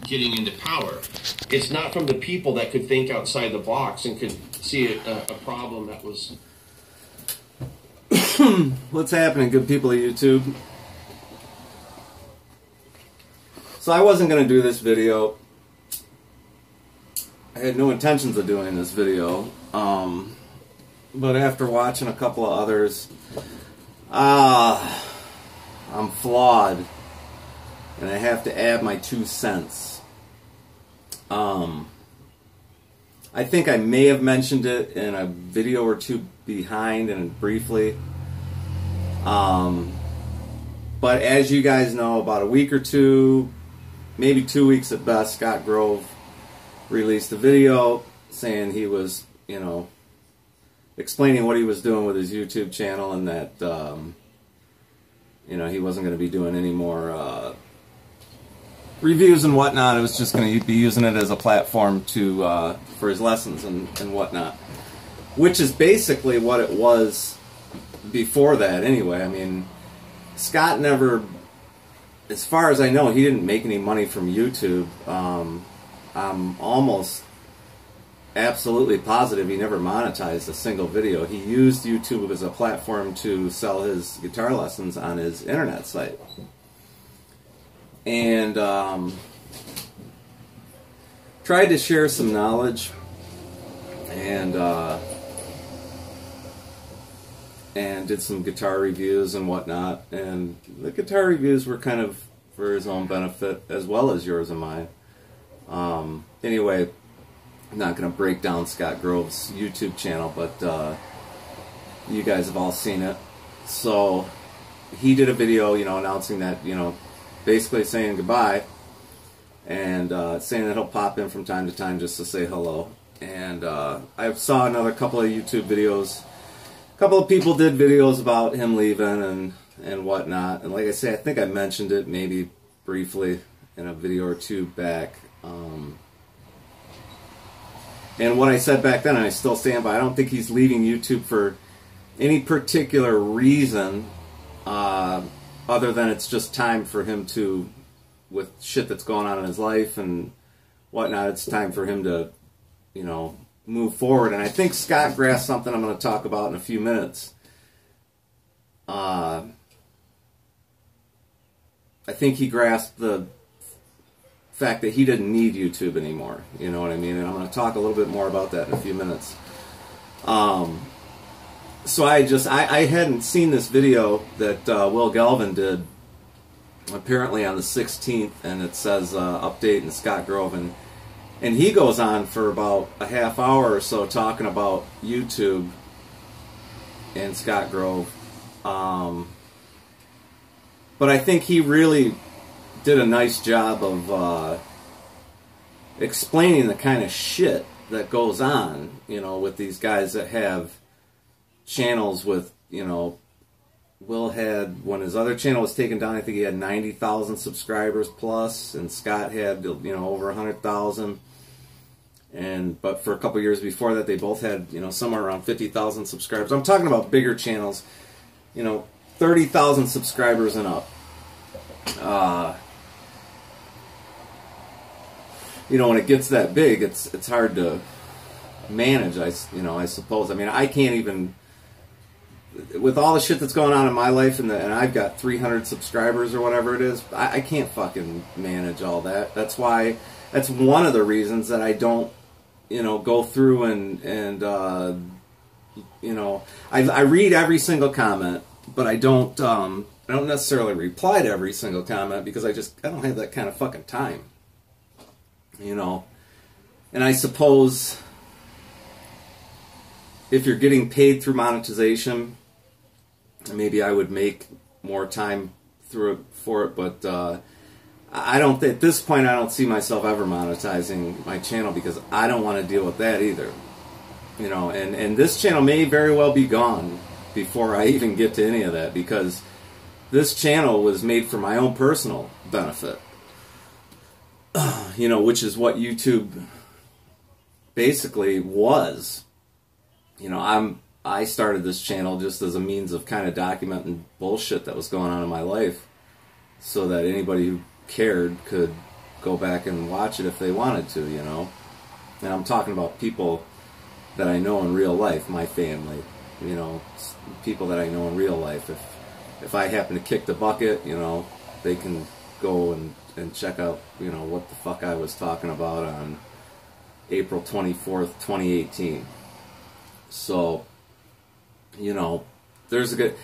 getting into power. It's not from the people that could think outside the box and could see a problem that was... What's happening, good people of YouTube? So I wasn't going to do this video. I had no intentions of doing this video. But after watching a couple of others, I'm flawed. And I have to add my 2 cents. I think I may have mentioned it in a video or two behind and briefly. But as you guys know, about a week or two, maybe 2 weeks at best, Scott Grove released a video saying he was, you know, explaining what he was doing with his YouTube channel, and that, you know, he wasn't going to be doing any more reviews and whatnot. It was just going to be using it as a platform to for his lessons and whatnot, which is basically what it was before that anyway. I mean, Scott never, as far as I know, he didn't make any money from YouTube. I'm almost absolutely positive he never monetized a single video. He used YouTube as a platform to sell his guitar lessons on his internet site. And tried to share some knowledge and did some guitar reviews and whatnot. And the guitar reviews were kind of for his own benefit as well as yours and mine. Anyway, I'm not going to break down Scott Grove's YouTube channel, but you guys have all seen it. So he did a video, you know, announcing that, you know, basically saying goodbye, and saying that he'll pop in from time to time just to say hello. And I saw another couple of YouTube videos. A couple of people did videos about him leaving and whatnot. And like I say, I think I mentioned it maybe briefly in a video or two back. And what I said back then, and I still stand by, I don't think he's leaving YouTube for any particular reason, other than it's just time for him to, with shit that's going on in his life and whatnot, it's time for him to, you know, move forward. And I think Scott grasped something I'm going to talk about in a few minutes. I think he grasped the fact that he didn't need YouTube anymore, you know what I mean? And I'm going to talk a little bit more about that in a few minutes. So I hadn't seen this video that Will Gelvin did apparently on the 16th, and it says update in Scott Grove, and he goes on for about a half hour or so talking about YouTube and Scott Grove. But I think he really did a nice job of explaining the kind of shit that goes on, you know, with these guys that have channels with, you know, Will had, when his other channel was taken down, I think he had 90,000 subscribers plus, and Scott had, you know, over 100,000. But for a couple years before that, they both had, you know, somewhere around 50,000 subscribers. I'm talking about bigger channels, you know, 30,000 subscribers and up. You know, when it gets that big, it's hard to manage. I suppose. I mean, I can't even, with all the shit that's going on in my life, and I've got 300 subscribers or whatever it is, I can't fucking manage all that. That's why, that's one of the reasons that I don't, you know, go through and you know, I read every single comment, but I don't necessarily reply to every single comment, because I don't have that kind of fucking time, you know. And I suppose if you're getting paid through monetization, maybe I would make more time for it, but I don't, at this point, I don't see myself ever monetizing my channel, because I don't want to deal with that either, you know. And this channel may very well be gone before I even get to any of that, because this channel was made for my own personal benefit, you know, which is what YouTube basically was. You know, I started this channel just as a means of kind of documenting bullshit that was going on in my life, so that anybody who cared could go back and watch it if they wanted to, you know. And I'm talking about people that I know in real life, my family, you know, people that I know in real life. If I happen to kick the bucket, you know, they can go and check out, you know, what the fuck I was talking about on April 24th, 2018. So, you know, there's a good...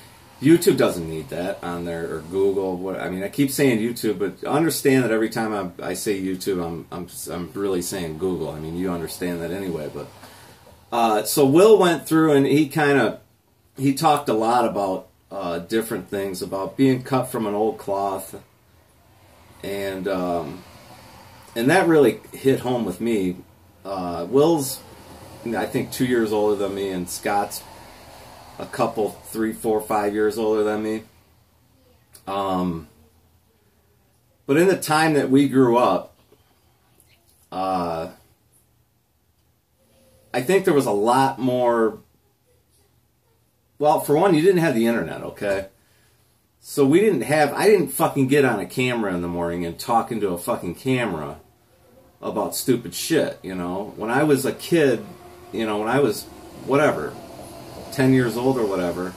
YouTube doesn't need that on there, or Google. I mean, I keep saying YouTube, but understand that every time I say YouTube, I'm really saying Google. I mean, you understand that anyway. But so Will went through and he talked a lot about different things, about being cut from an old cloth, and that really hit home with me. Will's, I think, 2 years older than me, and Scott's a couple, 3, 4, 5 years older than me. But in the time that we grew up, I think there was a lot more... Well, for one, you didn't have the internet, okay? So I didn't fucking get on a camera in the morning and talk into a fucking camera about stupid shit, you know? When I was a kid, you know, when I was, whatever, 10 years old or whatever,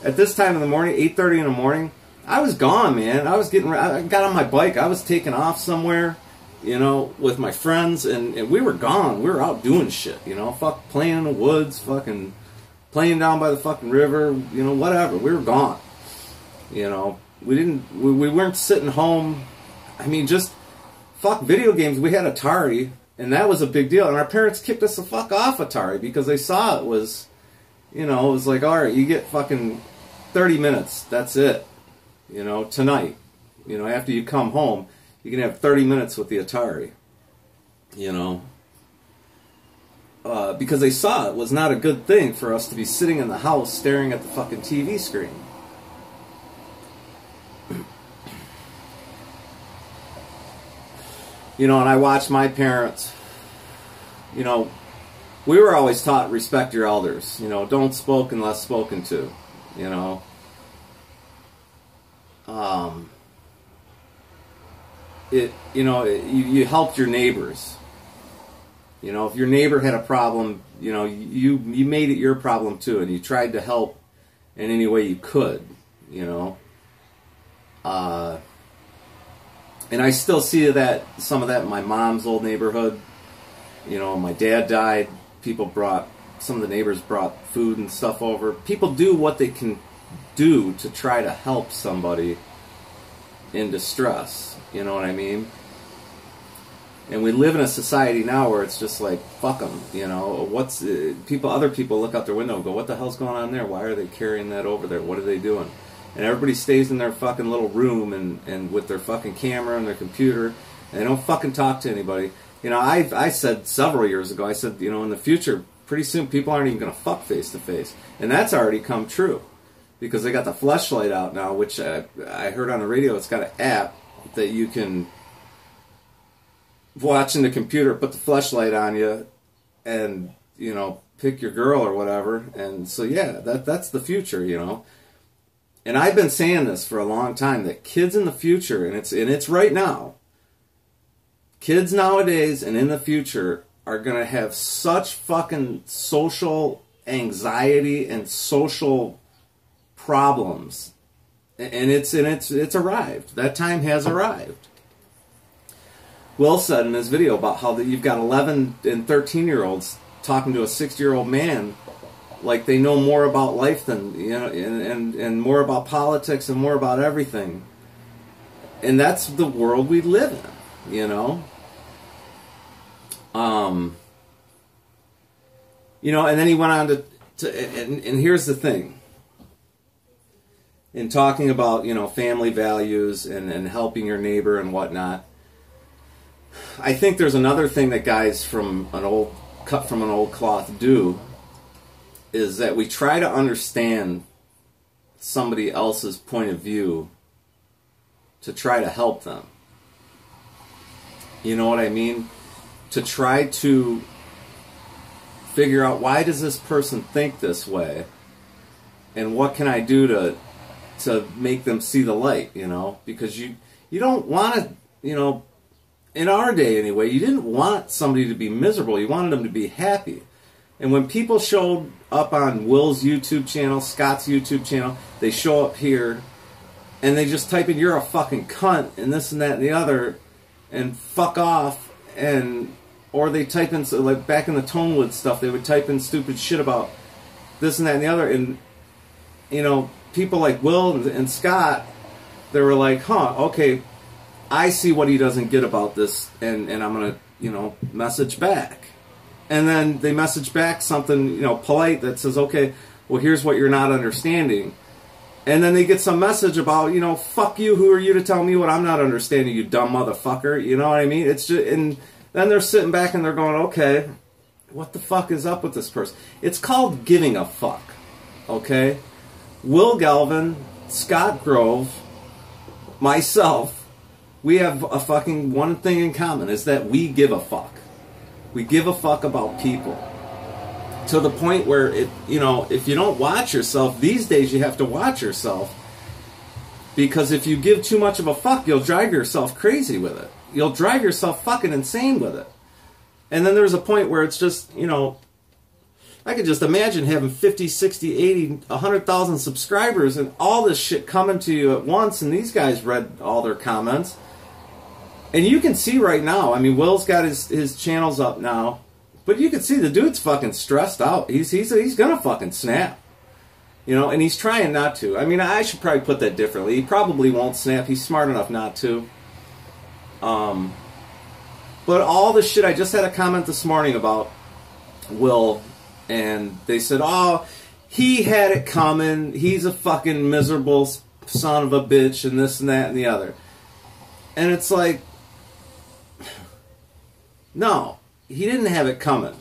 at this time in the morning, 8:30 in the morning, I was gone, man. I got on my bike, I was taking off somewhere, you know, with my friends, and we were gone. We were out doing shit, you know, playing in the woods, fucking playing down by the fucking river, you know, whatever. We were gone, you know. We weren't sitting home. I mean, just fuck video games. We had Atari, and that was a big deal, and our parents kicked us the fuck off Atari because they saw it was... You know, it was like, all right, you get fucking 30 minutes. That's it. You know, tonight. You know, after you come home, you can have 30 minutes with the Atari. You know. Because they saw it was not a good thing for us to be sitting in the house staring at the fucking TV screen. You know, and I watched my parents, you know, we were always taught respect your elders. You know, don't spoke unless spoken to. You know. You helped your neighbors. You know, if your neighbor had a problem, you know, you made it your problem too, and you tried to help in any way you could. You know. And I still see some of that in my mom's old neighborhood. You know, my dad died. Some of the neighbors brought food and stuff over. People do what they can do to try to help somebody in distress. You know what I mean? And we live in a society now where it's just like, fuck them. You know, other people look out their window and go, what the hell's going on there? Why are they carrying that over there? What are they doing? And everybody stays in their fucking little room and with their fucking camera and their computer, and they don't fucking talk to anybody. You know, I said several years ago, I said, you know, in the future, pretty soon people aren't even going to fuck face to face. And that's already come true. Because they got the fleshlight out now, which I heard on the radio, it's got an app that you can watch in the computer, put the fleshlight on you, and, you know, pick your girl or whatever. And so, yeah, that's the future, you know. And I've been saying this for a long time, that kids in the future, and it's right now, kids nowadays and in the future are going to have such fucking social anxiety and social problems. And it's arrived. That time has arrived. Will said in his video about how you've got 11 and 13-year-olds talking to a 60-year-old man like they know more about life than, you know, and more about politics and more about everything. And that's the world we live in, you know. You know, and then he went on and here's the thing. In talking about, you know, family values and helping your neighbor and whatnot, I think there's another thing that guys cut from an old cloth do, is that we try to understand somebody else's point of view to try to help them. You know what I mean? To try to figure out, why does this person think this way, and what can I do to make them see the light, you know? Because you don't want to, you know, in our day anyway, you didn't want somebody to be miserable. You wanted them to be happy. And when people showed up on Will's YouTube channel, Scott's YouTube channel, they show up here and they just type in, "You're a fucking cunt," and this and that and the other, and "fuck off," or they type in, so like back in the Tonewood stuff, they would type in stupid shit about this and that and the other, and you know, people like Will and Scott, they were like, "Huh, okay, I see what he doesn't get about this, and I'm gonna, you know, message back." And then they message back something, you know, polite that says, "Okay, well, here's what you're not understanding." And then they get some message about, you know, "Fuck you, who are you to tell me what I'm not understanding, you dumb motherfucker." You know what I mean? It's just, and then they're sitting back and they're going, "Okay, what the fuck is up with this person?" It's called giving a fuck, okay? Will Gelvin, Scott Grove, myself, we have a fucking one thing in common, is that we give a fuck. We give a fuck about people. To the point where, it, you know, if you don't watch yourself, these days you have to watch yourself. Because if you give too much of a fuck, you'll drive yourself crazy with it. You'll drive yourself fucking insane with it. And then there's a point where it's just, you know, I could just imagine having 50, 60, 80, 100,000 subscribers and all this shit coming to you at once, and these guys read all their comments. And you can see right now, I mean, Will's got his channels up now, but you can see the dude's fucking stressed out. He's gonna fucking snap. You know, and he's trying not to. I mean, I should probably put that differently. He probably won't snap. He's smart enough not to. But all the shit, I just had a comment this morning about Will, and they said, "Oh, he had it coming. He's a fucking miserable son of a bitch," and this and that and the other. And it's like, no, he didn't have it coming.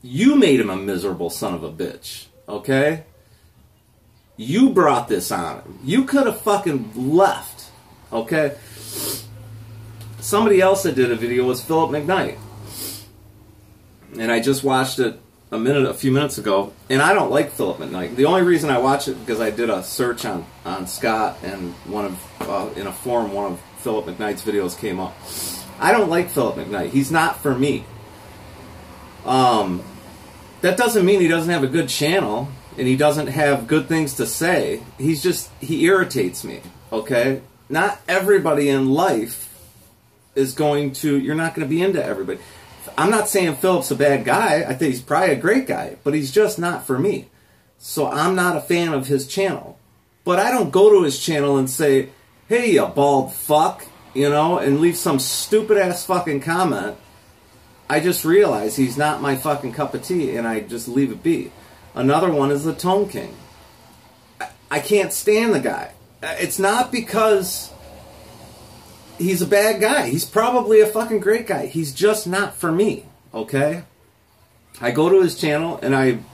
You made him a miserable son of a bitch, okay? You brought this on him. You could have fucking left, okay? Somebody else that did a video was Philip McKnight. And I just watched it a few minutes ago, and I don't like Philip McKnight. The only reason I watch it because I did a search on Scott, and in a forum, one of Philip McKnight's videos came up. I don't like Philip McKnight. He's not for me. That doesn't mean he doesn't have a good channel and he doesn't have good things to say. He irritates me, okay? Not everybody in life is going to, you're not going to be into everybody. I'm not saying Philip's a bad guy. I think he's probably a great guy, but he's just not for me. So I'm not a fan of his channel. But I don't go to his channel and say, "Hey, you bald fuck," you know, and leave some stupid ass fucking comment. I just realize he's not my fucking cup of tea, and I just leave it be. Another one is the Tone King. I can't stand the guy. It's not because he's a bad guy. He's probably a fucking great guy. He's just not for me, okay? I go to his channel, and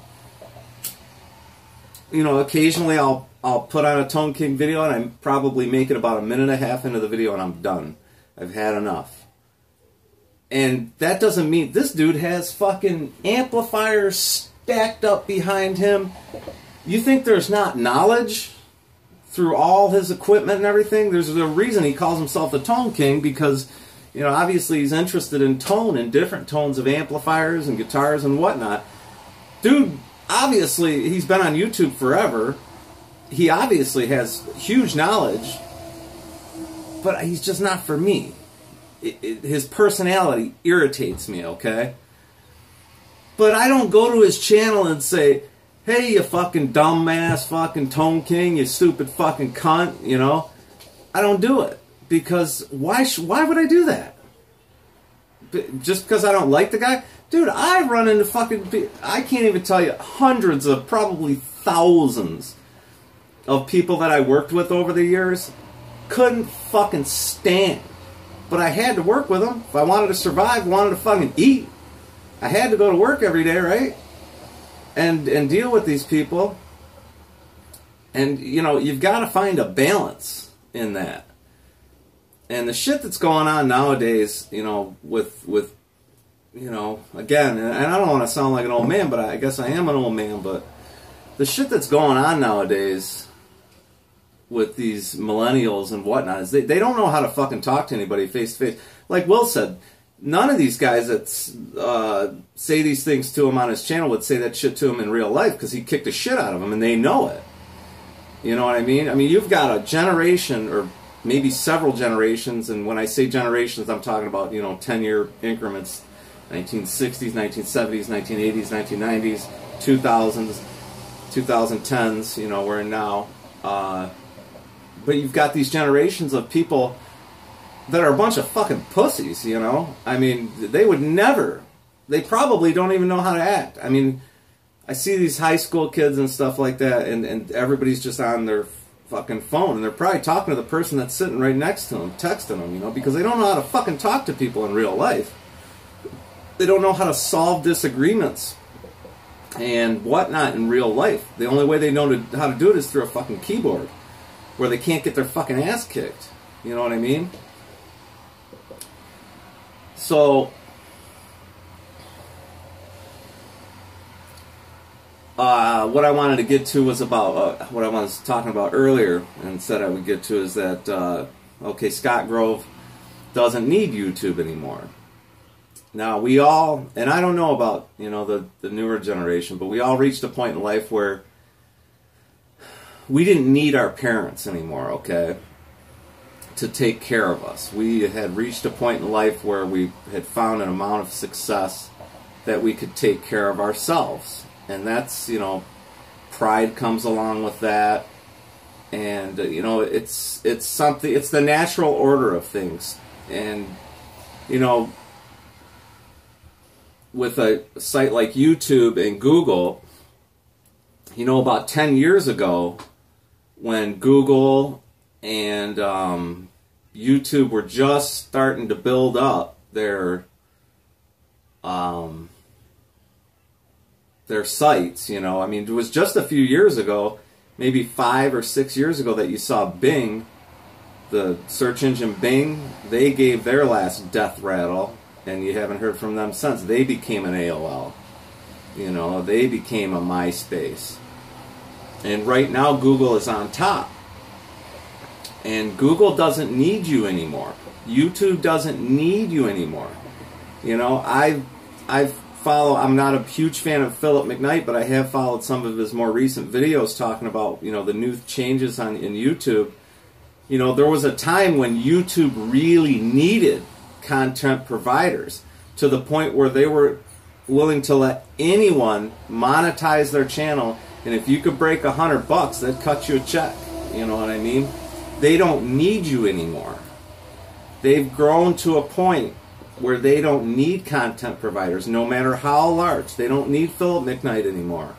you know, occasionally I'll put on a Tone King video, and I probably make it about a minute and a half into the video, and I'm done. I've had enough. And that doesn't mean this dude has fucking amplifiers stacked up behind him. You think there's not knowledge through all his equipment and everything? There's a reason he calls himself the Tone King, because, you know, obviously he's interested in tone and different tones of amplifiers and guitars and whatnot. Dude, obviously, he's been on YouTube forever. He obviously has huge knowledge, but he's just not for me. His personality irritates me, okay? But I don't go to his channel and say, "Hey, you fucking dumbass fucking Tone King, you stupid fucking cunt," you know? I don't do it. Because why would I do that? Just because I don't like the guy? Dude, I run into fucking, I can't even tell you, hundreds of, probably thousands of people that I worked with over the years. Couldn't fucking stand. But I had to work with them. If I wanted to survive, wanted to fucking eat, I had to go to work every day, right? And deal with these people. And, you know, you've got to find a balance in that. And the shit that's going on nowadays, you know, with you know, again, and I don't want to sound like an old man, but I guess I am an old man, but the shit that's going on nowadays with these millennials and whatnot is they don't know how to fucking talk to anybody face to face. Like Will said, none of these guys that say these things to him on his channel would say that shit to him in real life, because he kicked the shit out of them, and they know it. You know what I mean? I mean, you've got a generation, or maybe several generations, and when I say generations, I'm talking about, 10-year increments, 1960s, 1970s, 1980s, 1990s, 2000s, 2010s, we're in now. But you've got these generations of people that are a bunch of fucking pussies, I mean, they probably don't even know how to act. I mean, I see these high school kids and stuff like that, and everybody's just on their fucking phone, and they're probably talking to the person that's sitting right next to them, texting them, because they don't know how to fucking talk to people in real life. They don't know how to solve disagreements and whatnot in real life. The only way they know how to do it is through a fucking keyboard, where they can't get their fucking ass kicked. You know what I mean? So, what I wanted to get to was about what I was talking about earlier, and said I would get to, is that, okay, Scott Grove doesn't need YouTube anymore. Now, we all, and I don't know about, the newer generation, but we all reached a point in life where we didn't need our parents anymore, okay, to take care of us. We had reached a point in life where we had found an amount of success that we could take care of ourselves. And that's, pride comes along with that. And, it's something, it's the natural order of things. And, with a site like YouTube and Google, about 10 years ago, when Google and YouTube were just starting to build up their sites, I mean, it was just a few years ago, maybe 5 or 6 years ago, that you saw Bing, the search engine Bing, they gave their last death rattle, and you haven't heard from them since. They became an AOL. They became a MySpace. And right now Google is on top. And Google doesn't need you anymore. YouTube doesn't need you anymore. I follow, I'm not a huge fan of Philip McKnight, but I have followed some of his more recent videos talking about, the new changes in YouTube. There was a time when YouTube really needed content providers, to the point where they were willing to let anyone monetize their channel, and if you could break $100, they'd cut you a check. You know what I mean? They don't need you anymore. They've grown to a point where they don't need content providers, no matter how large. They don't need Philip McKnight anymore.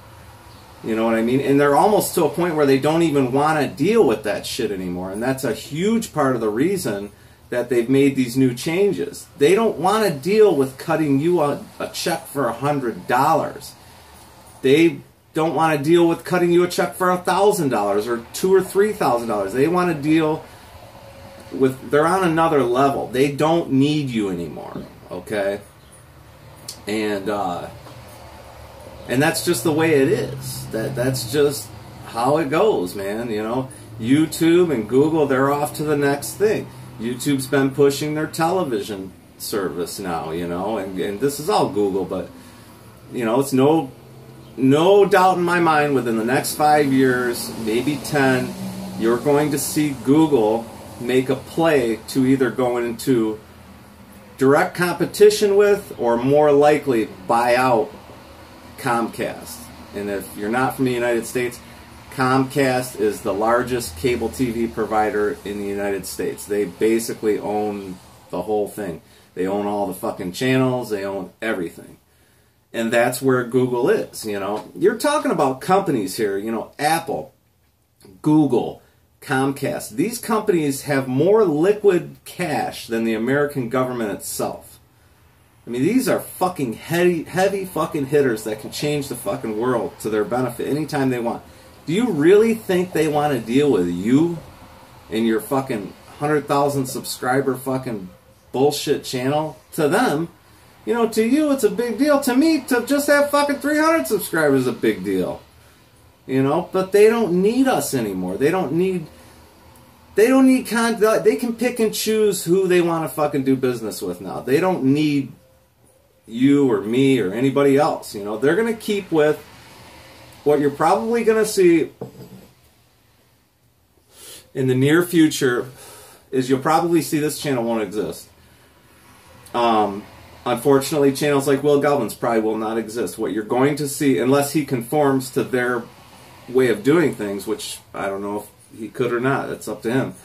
You know what I mean? And they're almost to a point where they don't even want to deal with that shit anymore. And that's a huge part of the reason that they've made these new changes. They don't want to deal with cutting you a check for $100. They don't want to deal with cutting you a check for $1,000 or $2,000 or $3,000. They want to deal with, they're on another level. They don't need you anymore, okay? And that's just the way it is. That's just how it goes, man. YouTube and Google, they're off to the next thing. YouTube's been pushing their television service now, and this is all Google, but, it's no doubt in my mind, within the next 5 years, maybe 10, you're going to see Google make a play to either go into direct competition with, or more likely buy out Comcast. And if you're not from the United States, Comcast is the largest cable TV provider in the United States. They basically own the whole thing. They own all the fucking channels. They own everything. And that's where Google is, You're talking about companies here, Apple, Google, Comcast. These companies have more liquid cash than the American government itself. I mean, these are fucking heavy fucking hitters that can change the fucking world to their benefit anytime they want. Do you really think they want to deal with you and your fucking 100,000 subscriber fucking bullshit channel? To them, to you it's a big deal. To me, to just have fucking 300 subscribers is a big deal. But they don't need us anymore. They don't need They don't need content. They can pick and choose who they want to fucking do business with now. They don't need you or me or anybody else. You know, they're going to keep with what you're probably going to see in the near future is you'll probably see this channel won't exist. Unfortunately, channels like Will Gelvin's probably will not exist. What you're going to see, unless he conforms to their way of doing things, which I don't know if he could or not. It's up to him.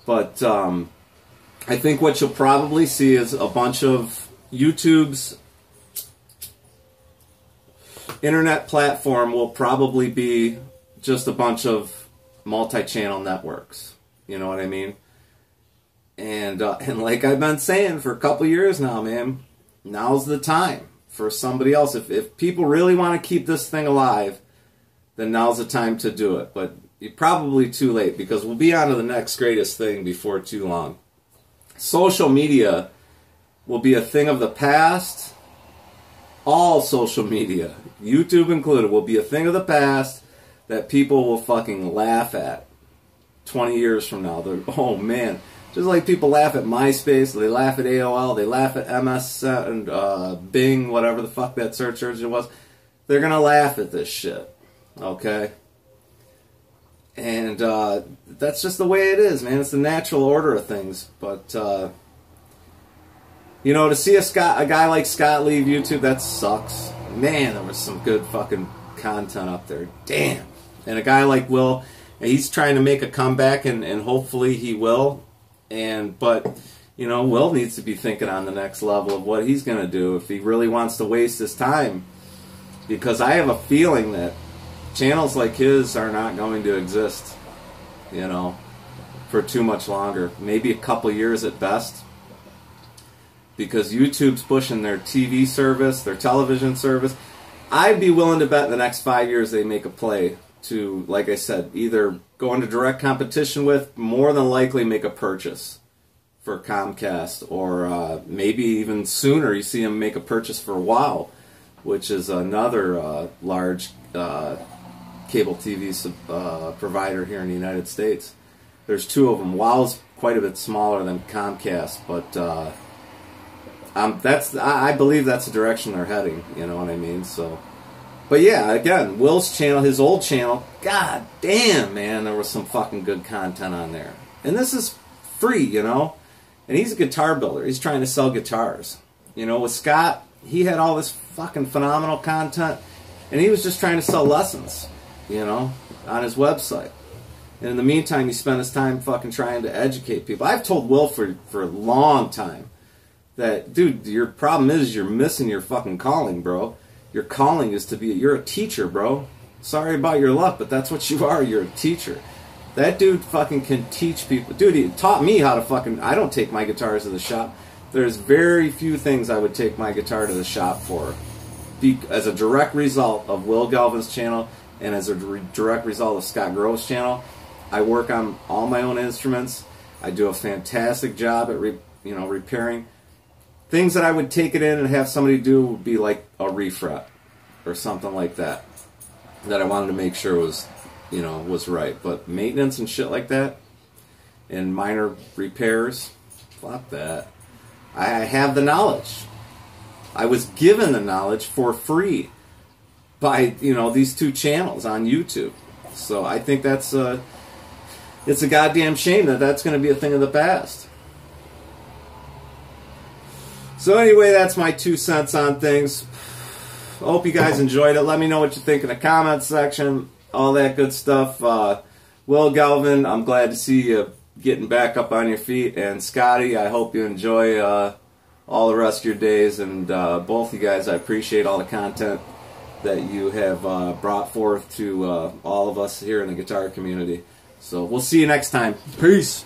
But I think what you'll probably see is a bunch of YouTube's internet platform will probably be just a bunch of multi-channel networks. You know what I mean? And like I've been saying for a couple years now, man, now's the time for somebody else. If people really want to keep this thing alive, then now's the time to do it. But you're probably too late, because we'll be on to the next greatest thing before too long. Social media will be a thing of the past. All social media, YouTube included, will be a thing of the past that people will fucking laugh at 20 years from now. They're, oh man. Just like people laugh at MySpace, they laugh at AOL, they laugh at MS and Bing, whatever the fuck that search engine was. They're going to laugh at this shit. Okay? And that's just the way it is, man. It's the natural order of things. But, you know, to see a guy like Scott leave YouTube, that sucks. Man, there was some good fucking content up there. Damn. And a guy like Will, he's trying to make a comeback, and hopefully he will. But, you know, Will needs to be thinking on the next level of what he's going to do if he really wants to waste his time. Because I have a feeling that channels like his are not going to exist, you know, for too much longer. Maybe a couple years at best. Because YouTube's pushing their TV service, their television service. I'd be willing to bet in the next 5 years they make a play to, like I said, either go into direct competition with, more than likely make a purchase for Comcast, or maybe even sooner you see them make a purchase for WOW, which is another large cable TV provider here in the United States. There's two of them. WOW's quite a bit smaller than Comcast, but I believe that's the direction they're heading. You know what I mean? So. But yeah, again, Will's channel, his old channel, god damn, man, there was some fucking good content on there. And this is free, you know? And he's a guitar builder. He's trying to sell guitars. You know, with Scott, he had all this fucking phenomenal content, and he was just trying to sell lessons, you know, on his website. And in the meantime, he spent his time fucking trying to educate people. I've told Will for a long time that, dude, your problem is you're missing your fucking calling, bro. Your calling is to be, you're a teacher, bro. Sorry about your luck, but that's what you are. You're a teacher. That dude fucking can teach people. Dude, he taught me how to fucking, I don't take my guitars to the shop. There's very few things I would take my guitar to the shop for. As a direct result of Will Gelvin's channel, and as a direct result of Scott Grove's channel, I work on all my own instruments. I do a fantastic job at repairing. Things that I would take it in and have somebody do would be like a refret or something like that. That I wanted to make sure was, you know, was right. But maintenance and shit like that, and minor repairs, fuck that. I have the knowledge. I was given the knowledge for free by, you know, these two channels on YouTube. So I think that's it's a goddamn shame that that's going to be a thing of the past. So anyway, that's my 2 cents on things. I hope you guys enjoyed it. Let me know what you think in the comments section. All that good stuff. Will Gelvin, I'm glad to see you getting back up on your feet. And Scotty, I hope you enjoy all the rest of your days. And both you guys, I appreciate all the content that you have brought forth to all of us here in the guitar community. So we'll see you next time. Peace.